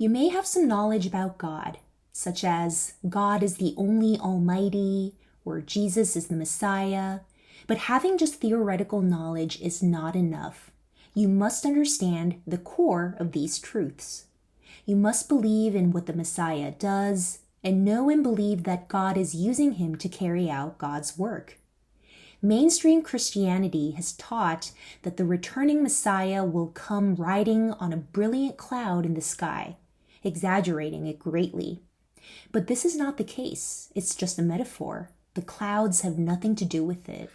You may have some knowledge about God, such as God is the only Almighty, or Jesus is the Messiah, but having just theoretical knowledge is not enough. You must understand the core of these truths. You must believe in what the Messiah does, and know and believe that God is using him to carry out God's work. Mainstream Christianity has taught that the returning Messiah will come riding on a brilliant cloud in the sky, exaggerating it greatly. But this is not the case. It's just a metaphor. The clouds have nothing to do with it.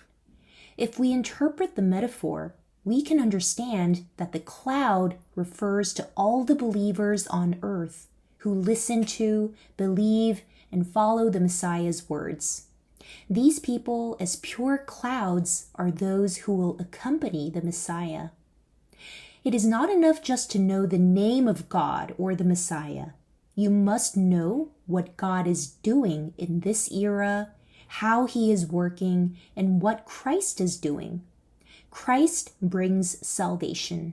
If we interpret the metaphor, we can understand that the cloud refers to all the believers on earth who listen to, believe, and follow the Messiah's words. These people, as pure clouds, are those who will accompany the Messiah. It is not enough just to know the name of God or the Messiah. You must know what God is doing in this era, how he is working, and what Christ is doing. Christ brings salvation.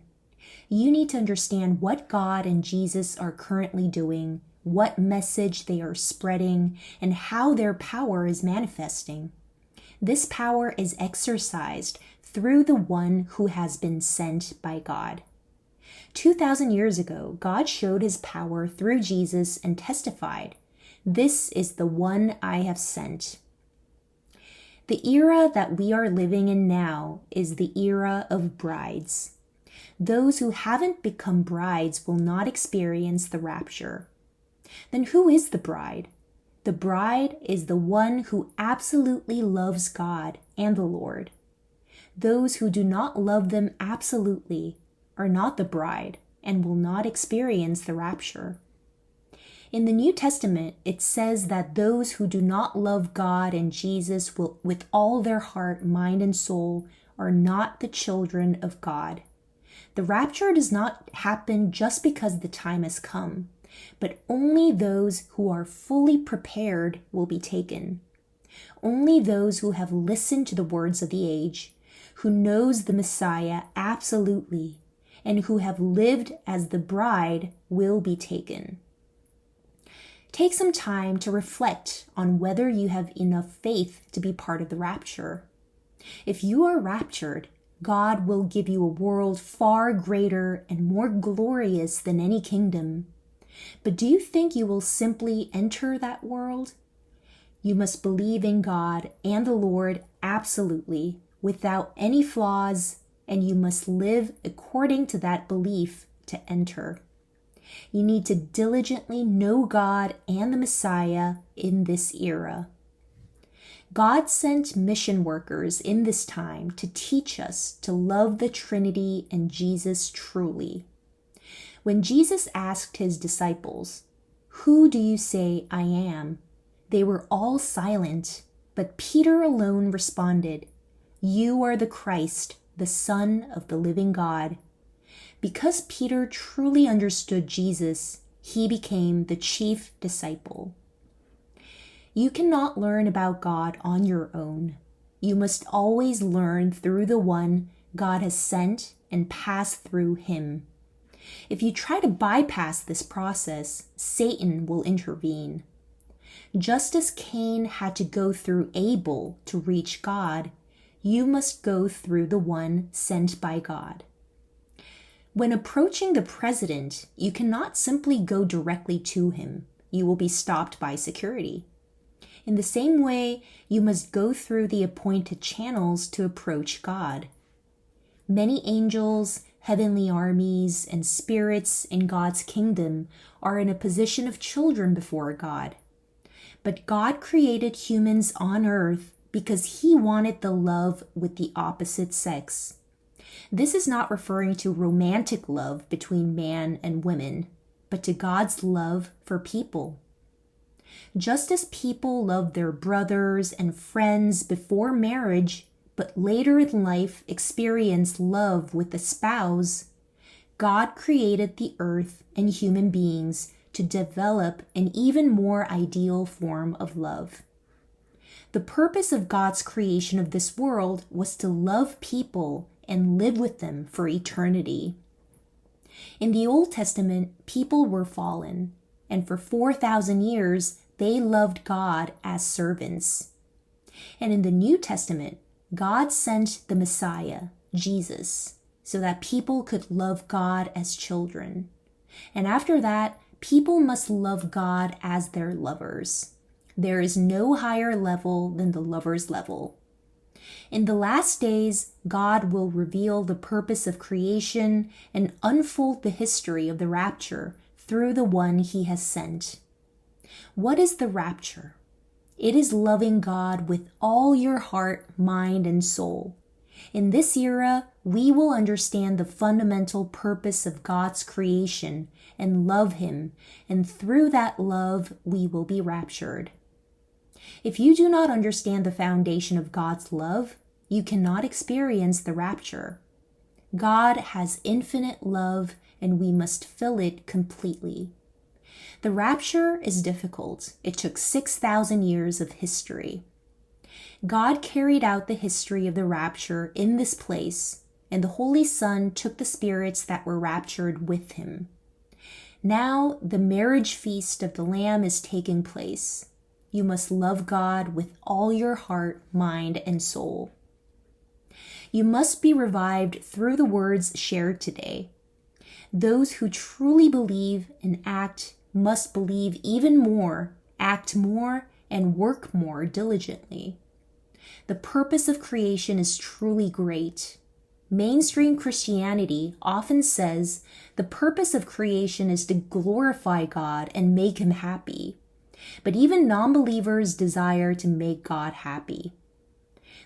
You need to understand what God and Jesus are currently doing, what message they are spreading, and how their power is manifesting. This power is exercised through the one who has been sent by God. 2,000 years ago, God showed his power through Jesus and testified, "This is the one I have sent." The era that we are living in now is the era of brides. Those who haven't become brides will not experience the rapture. Then who is the bride? The bride is the one who absolutely loves God and the Lord. Those who do not love them absolutely are not the bride and will not experience the rapture. In the New Testament, it says that those who do not love God and Jesus will, with all their heart, mind, and soul, are not the children of God. The rapture does not happen just because the time has come, but only those who are fully prepared will be taken. Only those who have listened to the words of the age, who knows the Messiah absolutely, and who have lived as the bride will be taken. Take some time to reflect on whether you have enough faith to be part of the rapture. If you are raptured, God will give you a world far greater and more glorious than any kingdom. But do you think you will simply enter that world? You must believe in God and the Lord absolutely, without any flaws, and you must live according to that belief to enter. You need to diligently know God and the Messiah in this era. God sent mission workers in this time to teach us to love the Trinity and Jesus truly. When Jesus asked his disciples, "Who do you say I am?" they were all silent, but Peter alone responded, "You are the Christ, the Son of the living God." Because Peter truly understood Jesus, he became the chief disciple. You cannot learn about God on your own. You must always learn through the one God has sent and pass through him. If you try to bypass this process, Satan will intervene. Just as Cain had to go through Abel to reach God, you must go through the one sent by God. When approaching the president, you cannot simply go directly to him. You will be stopped by security. In the same way, you must go through the appointed channels to approach God. Many angels, heavenly armies, and spirits in God's kingdom are in a position of children before God. But God created humans on earth because he wanted the love with the opposite sex. This is not referring to romantic love between man and women, but to God's love for people. Just as people love their brothers and friends before marriage, but later in life experience love with the spouse, God created the earth and human beings to develop an even more ideal form of love. The purpose of God's creation of this world was to love people and live with them for eternity. In the Old Testament, people were fallen, and for 4,000 years, they loved God as servants. And in the New Testament, God sent the Messiah, Jesus, so that people could love God as children. And after that, people must love God as their lovers. There is no higher level than the lover's level. In the last days, God will reveal the purpose of creation and unfold the history of the rapture through the one he has sent. What is the rapture? It is loving God with all your heart, mind, and soul. In this era, we will understand the fundamental purpose of God's creation and love him, and through that love, we will be raptured. If you do not understand the foundation of God's love, you cannot experience the rapture. God has infinite love, and we must fill it completely. The rapture is difficult. It took 6,000 years of history. God carried out the history of the rapture in this place, and the Holy Son took the spirits that were raptured with him. Now the marriage feast of the Lamb is taking place. You must love God with all your heart, mind, and soul. You must be revived through the words shared today. Those who truly believe and act must believe even more, act more, and work more diligently. The purpose of creation is truly great. Mainstream Christianity often says the purpose of creation is to glorify God and make him happy. But even non-believers desire to make God happy.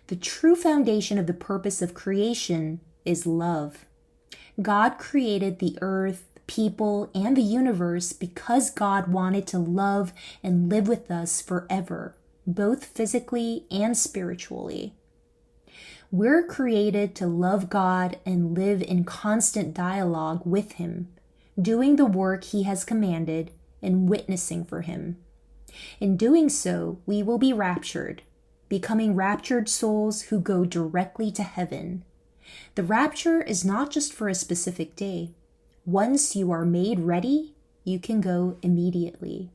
The true foundation of the purpose of creation is love. God created the earth, people, and the universe because God wanted to love and live with us forever, both physically and spiritually. We're created to love God and live in constant dialogue with him, doing the work he has commanded and witnessing for him. In doing so, we will be raptured, becoming raptured souls who go directly to heaven. The rapture is not just for a specific day. Once you are made ready, you can go immediately.